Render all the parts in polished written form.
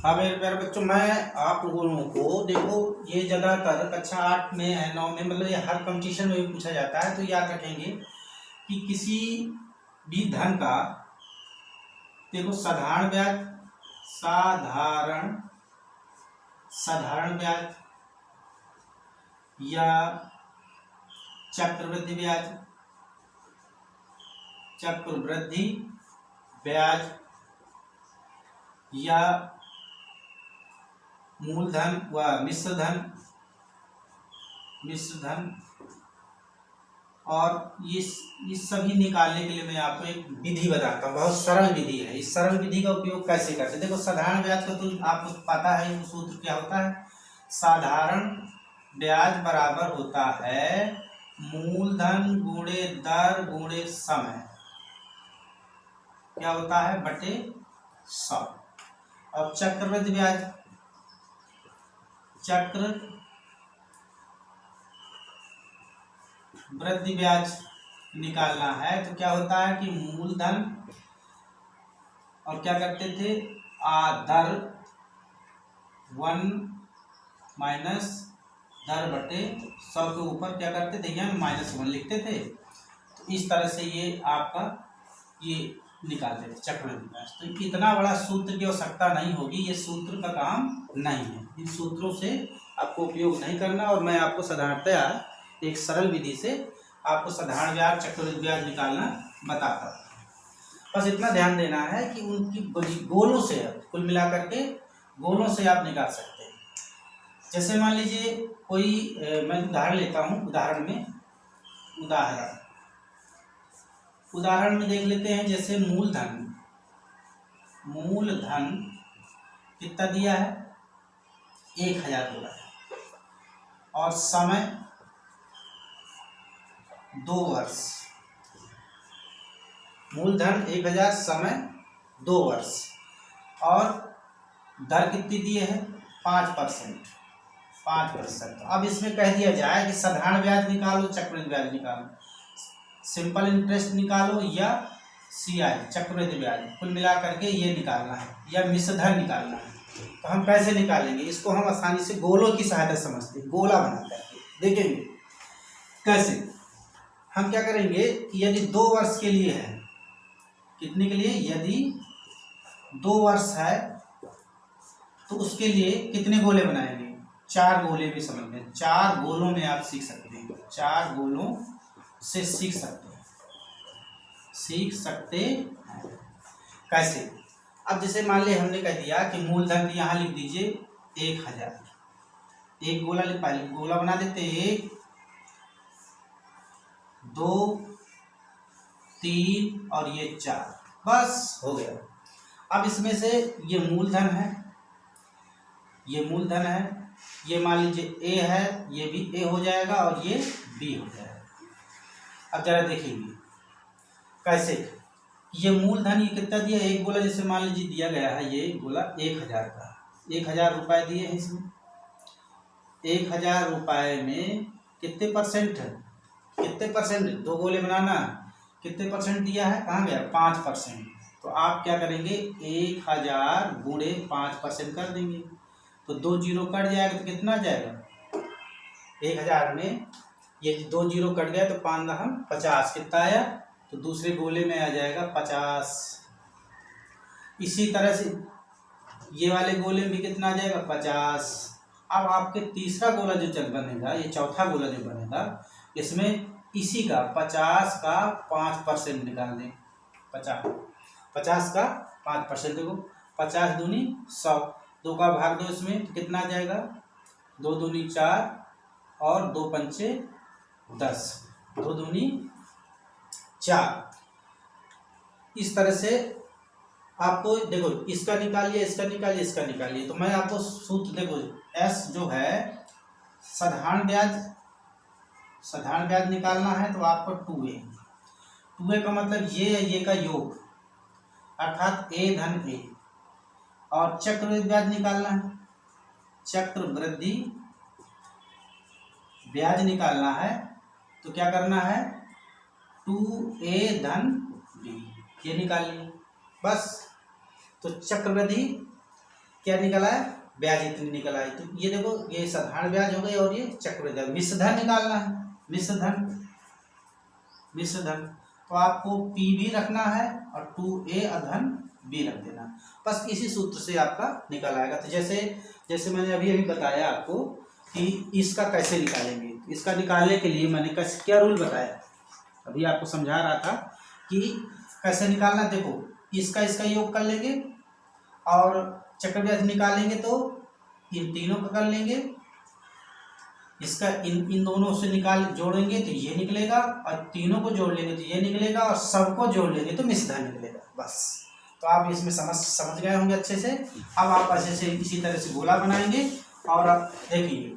हाँ मेरे प्यारे बच्चों, मैं आप लोगों को देखो, ये ज़्यादातर कक्षा 8 में है, 9 में, मतलब ये हर कंपटीशन में भी पूछा जाता है। तो याद रखेंगे कि किसी भी धन का देखो साधारण ब्याज, साधारण साधारण ब्याज या चक्रवृद्धि ब्याज, चक्रवृद्धि ब्याज या मूलधन व मिश्र धन और ये सभी निकालने के लिए मैं आपको एक विधि बताता हूँ। बहुत सरल विधि है। इस सरल विधि का उपयोग कैसे करते हैं? देखो, साधारण ब्याज का तो आपको पता है, सूत्र क्या होता है। साधारण ब्याज बराबर होता है मूलधन गुणे दर गुणे समय, क्या होता है, बटे 100। अब चक्रवृद्धि ब्याज, चक्रवृद्धि ब्याज निकालना है तो क्या होता है कि मूलधन और क्या करते थे, दर 1 माइनस दर बटे 100 के ऊपर क्या करते थे, यहाँ -1 लिखते थे। तो इस तरह से ये आपका ये निकालते थे चक्रवृद्धि ब्याज। तो इतना बड़ा सूत्र की आवश्यकता नहीं होगी, ये सूत्र का काम नहीं है। इन सूत्रों से आपको उपयोग नहीं करना, और मैं आपको साधारणतया एक सरल विधि से आपको साधारण ब्याज, चक्रवृद्धि ब्याज निकालना बताता हूँ। बस इतना ध्यान देना है कि उनकी गोलों से, कुल मिलाकर के गोलों से आप निकाल सकते हैं। जैसे मान लीजिए कोई मैं उदाहरण लेता हूँ। उदाहरण में देख लेते हैं। जैसे मूलधन कितना दिया है, 1000 बोला है, और समय 2 वर्ष। मूलधन 1000, समय 2 वर्ष, और दर कितनी दिए है, 5%। अब इसमें कह दिया जाए कि साधारण ब्याज निकालो, चक्रवृद्धि ब्याज निकालो, सिंपल इंटरेस्ट निकालो या सीआई चक्रवृद्धि ब्याज, कुल मिला करके ये निकालना है, या मिश्र धन निकालना है। तो हम कैसे निकालेंगे इसको? हम आसानी से गोलों की सहायता समझते हैं। गोला बना करके देखेंगे कैसे। हम क्या करेंगे कि यदि 2 वर्ष के लिए है, कितने के लिए, यदि 2 वर्ष है तो उसके लिए कितने गोले बनाएंगे, 4 गोले भी समझ में। 4 गोलों में आप सीख सकते हैं, 4 गोलों से सीख सकते हैं। कैसे? अब जैसे मान लिया हमने कह दिया कि मूलधन यहाँ लिख दीजिए 1000, एक गोला पहले गोला बना देते, 1 2 3 और ये 4, बस हो गया। अब इसमें से ये मूलधन है, ये मान लीजिए ए है, ये भी ए हो जाएगा और ये बी हो जाएगा। अब जरा देखिए कैसे। ये मूलधन ये कितना दिया, एक गोला जैसे मान लीजिए दिया गया है, ये गोला 1000 का, 1000 रुपये दिए हैं इसमें। 1000 रुपये में कितने परसेंट है, 2 गोले बनाना, कितने परसेंट दिया है, कहाँ गया, 5%। तो आप क्या करेंगे, 1000 गुणे 5% कर देंगे, तो 2 जीरो कट जाएगा, तो कितना जाएगा, 1000 में ये 2 जीरो कट गया तो 5 हम 50, कितना आया, तो दूसरे गोले में आ जाएगा 50। इसी तरह से ये वाले गोले में भी कितना आ जाएगा, 50। अब आपके तीसरा गोला जो चल बनेगा, ये चौथा गोला जो बनेगा, इसमें इसी का 50 का 5% निकाल दें। 50 का 5%, देखो 50 दूनी 100, 2 का भाग दो इसमें, तो कितना आ जाएगा, 2 दूनी 4 और 2 पंचे 10, 2 दूनी 4। इस तरह से आपको देखो, इसका निकालिए, इसका निकालिए। तो मैं आपको सूत्र देखो, एस जो है साधारण ब्याज निकालना है तो आपको 2a का मतलब ये का योग, अर्थात a धन a। और चक्रवृद्धि ब्याज निकालना है, चक्रवृद्धि ब्याज निकालना है तो क्या करना है, 2a धन b, ये निकालिए बस। तो चक्रवृद्धि क्या निकला है, ब्याज इतनी निकल आई। तो ये देखो ये साधारण ब्याज हो गई और ये चक्रवृद्धि ब्याज। मिश्र धन निकालना है, मिश्र धन तो आपको P भी रखना है और 2A अधन B रख देना, बस इसी सूत्र से आपका निकल आएगा। तो जैसे मैंने अभी बताया आपको कि इसका कैसे निकालेंगे, इसका निकालने के लिए मैंने कैसे क्या रूल बताया, अभी आपको समझा रहा था कि कैसे निकालना। देखो इसका योग कर लेंगे और चक्रवृद्धि निकालेंगे तो इन तीनों का कर लेंगे, इसका इन दोनों से जोड़ेंगे तो ये निकलेगा, और तीनों को जोड़ लेंगे तो ये निकलेगा, और सबको जोड़ लेंगे तो मिश्र धन निकलेगा। बस तो आप इसमें समझ गए होंगे अच्छे से। अब आप अच्छे से इसी तरह से गोला बनाएंगे और आप देखिए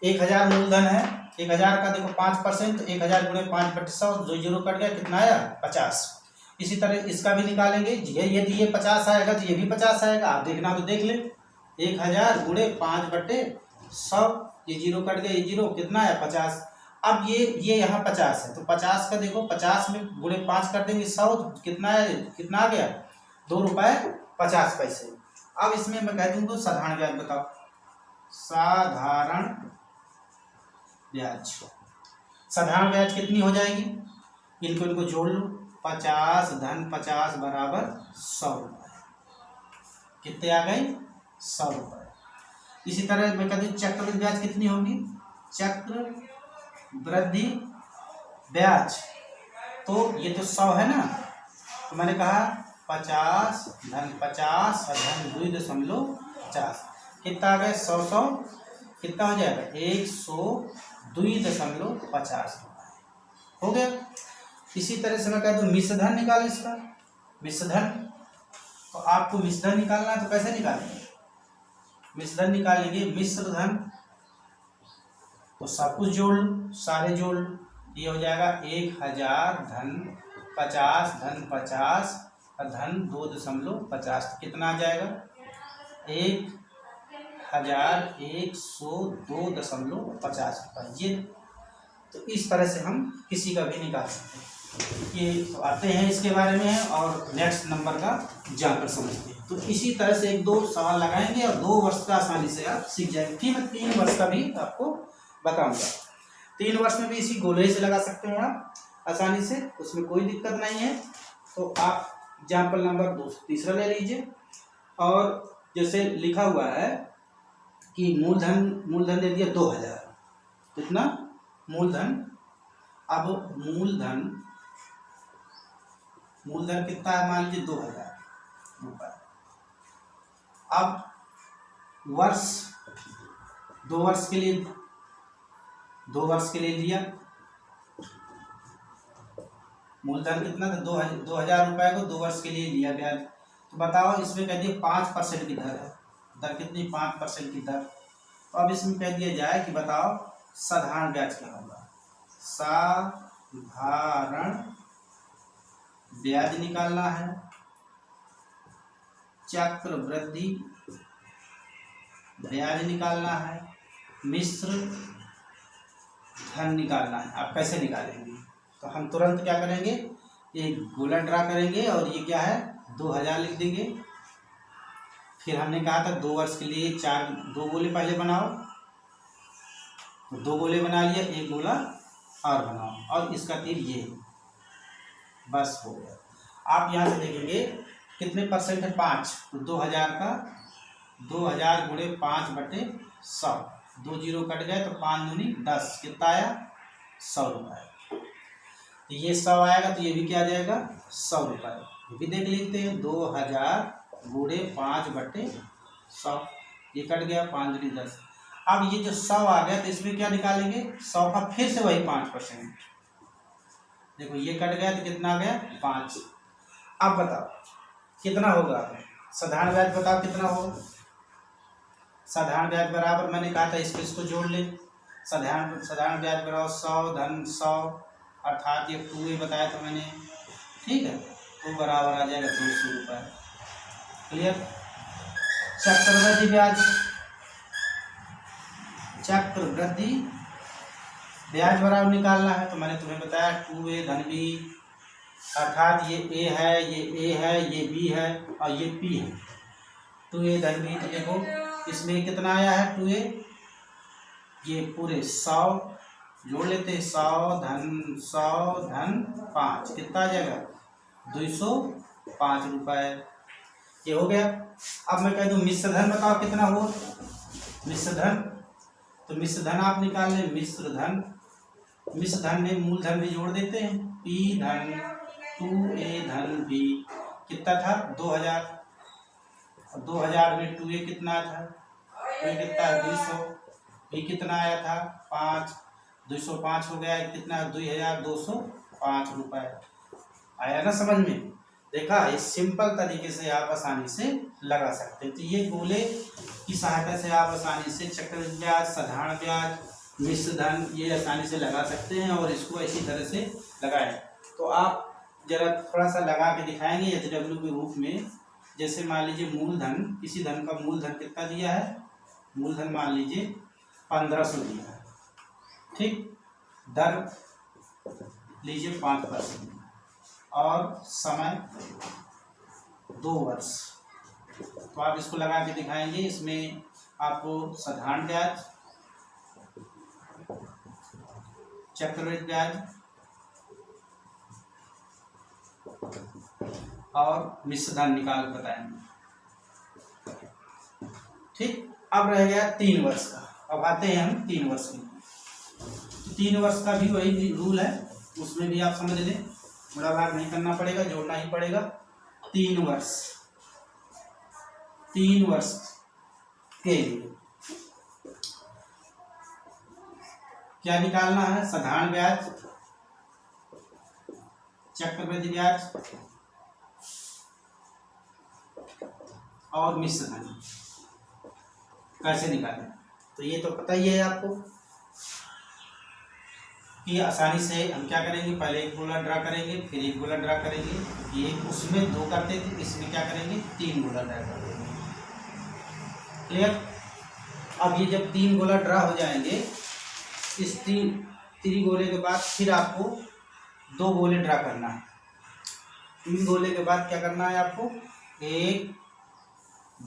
1000 मूलधन है, 1000 का देखो 5%, 1000 गुणे 5/100, जो जीरो कट गया कितना आया 50। इसी तरह इसका भी निकालेंगे, यदि ये 50 आएगा तो ये भी 50 आएगा, आप देखना तो देख ले। 1000 गुणे 5/100, ये जीरो कट गया, ये जीरो कितना है 50। अब ये यहाँ 50 है तो 50 का देखो 50 में गुणे 5 कर देंगे 100, तो कितना है, कितना आ गया ₹2.50। अब इसमें मैं कह दूँ तो साधारण ब्याज बताओ, साधारण ब्याज कितनी हो जाएगी, इनको जोड़ लो, 50 धन 50 बराबर 100 रुपये, कितने आ गए 100 रुपये। इसी तरह मैं कहती हूँ चक्रवृद्धि ब्याज कितनी होगी, चक्रवृद्धि ब्याज तो ये तो 100 है ना, तो मैंने कहा 50 धन 50 और धन 2.50, कितना आ गया 100 कितना हो जाएगा 102.50 हो गया। इसी तरह से मैं कहता हूँ मिश्र धन निकालें, इसका मिश्र धन, तो आपको मिश्र धन निकालना है तो कैसे निकालेंगे, मिश्र धन निकालेंगे, मिश्र धन तो सब कुछ जोड़ लो, सारे जोड़ लो, ये हो जाएगा 1000 धन 50 और धन 2.50, तो कितना आ जाएगा 1102.50 रुपये। ये तो इस तरह से हम किसी का भी निकाल सकते हैं। ये तो आते हैं इसके बारे में, और नेक्स्ट नंबर का जाकर समझते हैं। तो इसी तरह से 1-2 सवाल लगाएंगे और 2 वर्ष का आसानी से आप सीख जाएंगे। फिर मैं 3 वर्ष का भी आपको बताऊंगा। 3 वर्ष में भी इसी गोले से लगा सकते हैं आप आसानी से, उसमें कोई दिक्कत नहीं है। तो आप एग्जाम्पल नंबर 2 तीसरा ले लीजिए, और जैसे लिखा हुआ है कि मूलधन दे दिया 2000, कितना मूलधन। अब मूलधन कितना है, मान लीजिए 2000 रुपये। अब वर्ष 2 वर्ष के लिए लिया, मूलधन कितना था 2000 रुपये को 2 वर्ष के लिए लिया ब्याज। तो बताओ इसमें कह दिए 5% की दर है, दर कितनी 5% की दर। तो अब इसमें कह दिया जाए कि बताओ साधारण ब्याज क्या होगा, साधारण ब्याज निकालना है, चक्रवृद्धि ब्याज निकालना है, मिश्र धन निकालना है। आप कैसे निकालेंगे, तो हम तुरंत क्या करेंगे, एक गोला ड्रा करेंगे और ये क्या है 2000 लिख देंगे। फिर हमने कहा था 2 वर्ष के लिए 2 गोले पहले बनाओ, तो 2 गोले बना लिया, एक गोला और बनाओ, और इसका तीर ये, बस हो गया। आप यहाँ से देखेंगे कितने परसेंट है 5, तो 2000 का 2000 गुणे 5/100, 2 जीरो कट गए तो 5 दूनी 10, कितना आया 100 रुपये। तो ये 100 आएगा तो ये भी क्या आ जाएगा 100 रुपये। ये भी देख लेते हैं 2000 गुणे 5/100, ये कट गया 5 दूनी 10। अब ये जो 100 आ गया तो इसमें क्या निकालेंगे 100 का फिर से वही 5%, देखो ये कट गया तो कितना आ गया 5। अब बताओ कितना होगा, साधारण ब्याज बताओ कितना होगा। साधारण ब्याज बराबर मैंने कहा था इसको जोड़ ले, साधारण ब्याज बराबर 100 धन 100, अर्थात ये 2 बताया था मैंने, ठीक है, तो बराबर आ जाएगा 200 रुपये। क्लियर। चक्रवृद्धि ब्याज बराबर निकालना है, तो मैंने तुम्हें बताया 2A धन B, अर्थात ये A है, ये A है, ये B है और ये P है। 2a धन b, तो देखो इसमें कितना आया है 2a, ये पूरे 100 जोड़ लेते हैं, 100 धन 5 कितना आ जाएगा 205 रुपये। ये हो गया। अब मैं कह दूँ मिश्र धन बताओ कितना हुआ मिश्र धन, तो मिश्र धन आप निकाल लें। मिश्र धन में मूलधन भी जोड़ देते हैं, p धन 2a धन b कितना था 2000, और 2000 में 2a कितना था, 2a कितना है 200, b कितना आया था 5, 205 हो गया, कितना 2205 रुपये। आया ना समझ में? देखा, इस सिंपल तरीके से आप आसानी से लगा सकते हैं। तो ये गोले की सहायता से आप आसानी से चक्रवृद्धि ब्याज, साधारण ब्याज, मिश्र धन ये आसानी से लगा सकते हैं, और इसको इसी तरह से लगाएं। तो आप जरा थोड़ा सा लगा के दिखाएंगे एचडब्ल्यू के रूप में। जैसे मान लीजिए मूलधन, किसी धन का मूलधन कितना दिया है, मूलधन मान लीजिए 1500 दिया है, ठीक, दर लीजिए 5%, और समय 2 वर्ष। तो आप इसको लगा के दिखाएंगे। इसमें आपको साधारण ब्याज, चक्रवृद्धि ब्याज और मिश्र धन निकाल बताएंगे, ठीक। अब रह गया 3 वर्ष का। अब आते हैं हम 3 वर्ष के। तो 3 वर्ष का भी वही रूल है, उसमें भी आप समझ लें, बड़ा भाग नहीं करना पड़ेगा, जोड़ना ही पड़ेगा। 3 वर्ष के लिए क्या निकालना है, साधारण ब्याज, चक्रवृद्धि ब्याज और मिश्र धन। कैसे निकालें, तो ये तो पता ही है आपको कि आसानी से हम क्या करेंगे, पहले एक गोला ड्रा करेंगे, फिर एक गोला ड्रा करेंगे। ये उसमें 2 करते थे, इसमें क्या करेंगे 3 गोला ड्रा कर देंगे। क्लियर? अब ये जब 3 गोला ड्रा हो जाएंगे, इस 3 गोले के बाद फिर आपको 2 गोले ड्रा करना है। 3 गोले के बाद क्या करना है आपको, 1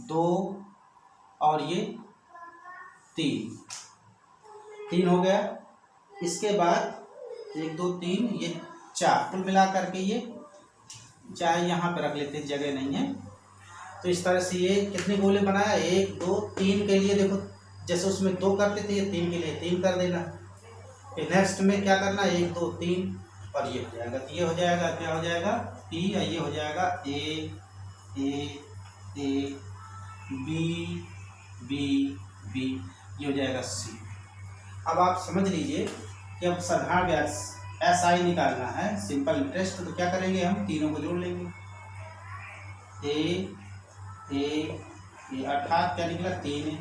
2 और ये 3 हो गया। इसके बाद 1 2 3 ये 4, कुल मिला करके ये, चाहे यहाँ पे रख लेते हैं, जगह नहीं है। तो इस तरह से ये कितने गोले बनाया, 1 2 3 के लिए देखो, जैसे उसमें 2 करते थे, ये 3 के लिए 3 कर देना। फिर नेक्स्ट में क्या करना, 1 2 3 और ये हो जाएगा। तो ये हो जाएगा, क्या हो जाएगा P, और ये हो जाएगा A B, ये हो जाएगा C। अब आप समझ लीजिए कि अब साधारण ब्याज SI निकालना है, सिंपल इंटरेस्ट, तो क्या करेंगे, हम तीनों को जोड़ लेंगे। ए अर्थात क्या निकला 3।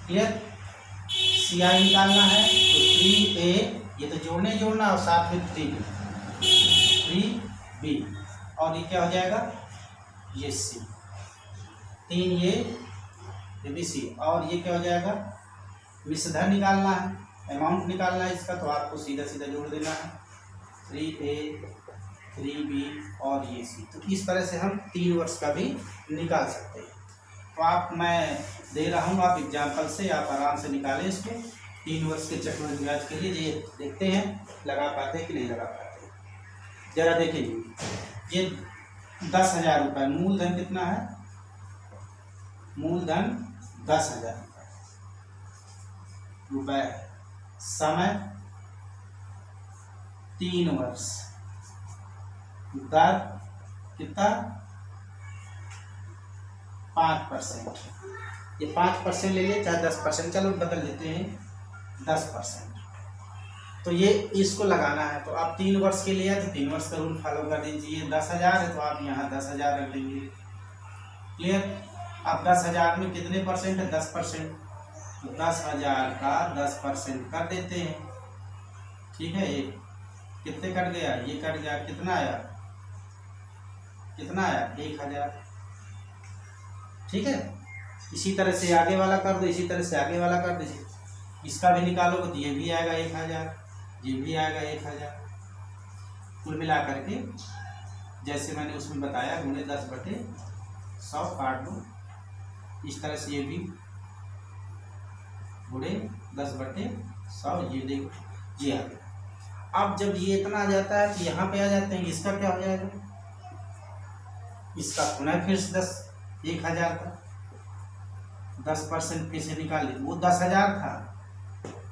क्लियर? CI निकालना है, तो 3A, ये तो जोड़ना और साथ में 3B, और ये क्या हो जाएगा, ये C, 3 ये भी C, और ये क्या हो जाएगा, मिश्र धन निकालना है, अमाउंट निकालना है इसका, तो आपको सीधा जोड़ देना है, 3A 3B और ये C। तो इस तरह से हम 3 वर्ष का भी निकाल सकते हैं। तो मैं दे रहा हूँ, आप एग्जाम्पल से आप आराम से निकालें इसको। 3 वर्ष के चक्रवृद्धि ब्याज के लिए ये देखते हैं लगा पाते कि नहीं लगा पाते। जरा देखिए, ये 10,000 रुपये, मूलधन कितना है, मूलधन 10,000 रुपये, समय 3 वर्ष, दर कितना 5%। ये 5% ले लिए, चाहे 10%, चलो बदल देते हैं 10%। तो ये इसको लगाना है, तो आप 3 वर्ष के लिए, तो 3 वर्ष का रूल फॉलो कर दीजिए। 10,000 है तो आप यहाँ 10,000 रख लेंगे। क्लियर? अब 10,000 में कितने परसेंट है, 10%, तो 10,000 का 10% कर देते हैं। ठीक है, ये कितने कट गया, ये कट गया, कितना आया 1,000। ठीक है, इसी तरह से आगे वाला कर दो, इसी तरह से आगे वाला कर दीजिए। इसका भी निकालोगे तो ये भी आएगा 1,000, ये भी आएगा 1,000। कुल मिला करके जैसे मैंने उसमें बताया, गुणे 10/100 काट दो, इस तरह से ये भी गुणे 10/100, ये देखो ये आ गया। अब जब ये इतना आ जाता है तो यहाँ पे आ जाते हैं, इसका क्या हो जाएगा, इसका पुनः फिर से 10,000 था, 10% फिर से निकाल ले, वो 10,000 था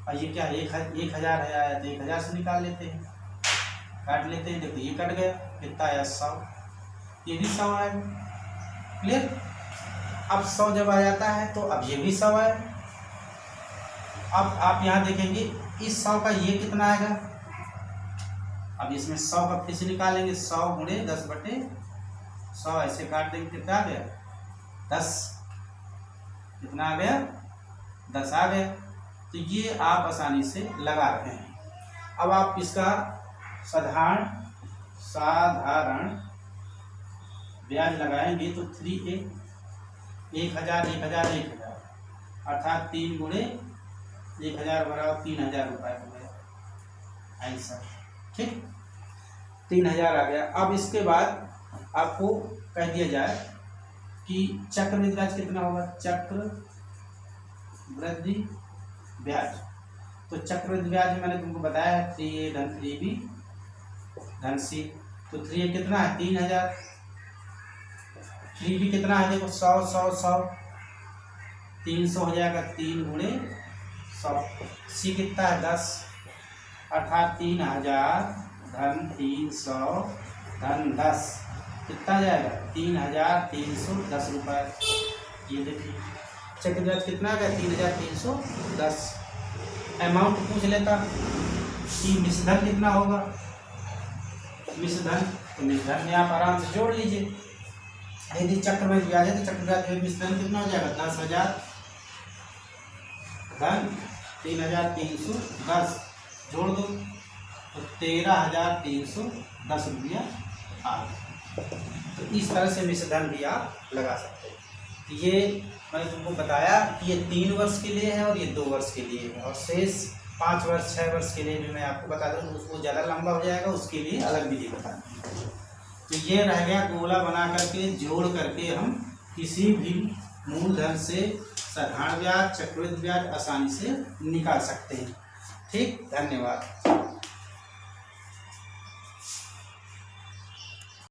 और ये क्या 1,000 है आया तो 1,000 से निकाल लेते हैं, काट लेते हैं। देखो ये कट गया, कितना आया 100, ये भी 100 आया। क्लियर। अब 100 जब आ जाता है तो अब ये भी 100 आया। अब आप यहाँ देखेंगे इस 100 का ये कितना आएगा, अब इसमें 100 का फिर से निकालेंगे, 100 गुणे 10/100 ऐसे काट देंगे, कितना आ गया 10, कितना आ गया 10 आ गया। तो ये आप आसानी से लगा रहे हैं। अब आप इसका साधारण ब्याज लगाएंगे तो 1,000 अर्थात 3 गुणे 1,000 बराबर 3,000 रुपये हो गया ऐसा। ठीक, 3,000 आ गया। अब इसके बाद आपको कह दिया जाए कि चक्रवृद्धि ब्याज कितना होगा, चक्रवृद्धि ब्याज। तो चक्रवृद्धि ब्याज मैंने तुमको बताया है 3A धन 3B धन C। तो 3A कितना है 3,000, 3B कितना है देखो 100 100 100, 300 हो जाएगा 3 गुणे 100। C कितना है 10, अर्थात 3,000 धन 300 धन 10 कितना जाएगा 3,310 रुपये। ये देखिए चक्रवृद्धि ब्याज कितना आ गया 3,310। अमाउंट पूछ लेता कि मिश्रधन कितना होगा, मिश्रधन, तो मिश्रधन में आप आराम से जोड़ लीजिए। यदि चक्रवृद्धि ब्याज है तो चक्रवृद्धि ब्याज में मिश्रधन कितना हो जाएगा 10,000 धन 3,310 जोड़ दो तो 13,310 रुपया आ गया। तो इस तरह से मिश्रधन भी आप लगा सकते हैं। तो ये मैंने तुमको बताया कि ये 3 वर्ष के लिए है और ये 2 वर्ष के लिए है, और शेष 5 वर्ष 6 वर्ष के लिए भी मैं आपको बता दूँ, उसको ज़्यादा लंबा हो जाएगा, उसके लिए अलग विधि बता दूँ। तो ये रह गया गोला बना करके जोड़ करके हम किसी भी मूलधन से साधारण ब्याज चक्रवृद्धि ब्याज आसानी से निकाल सकते हैं। ठीक, धन्यवाद।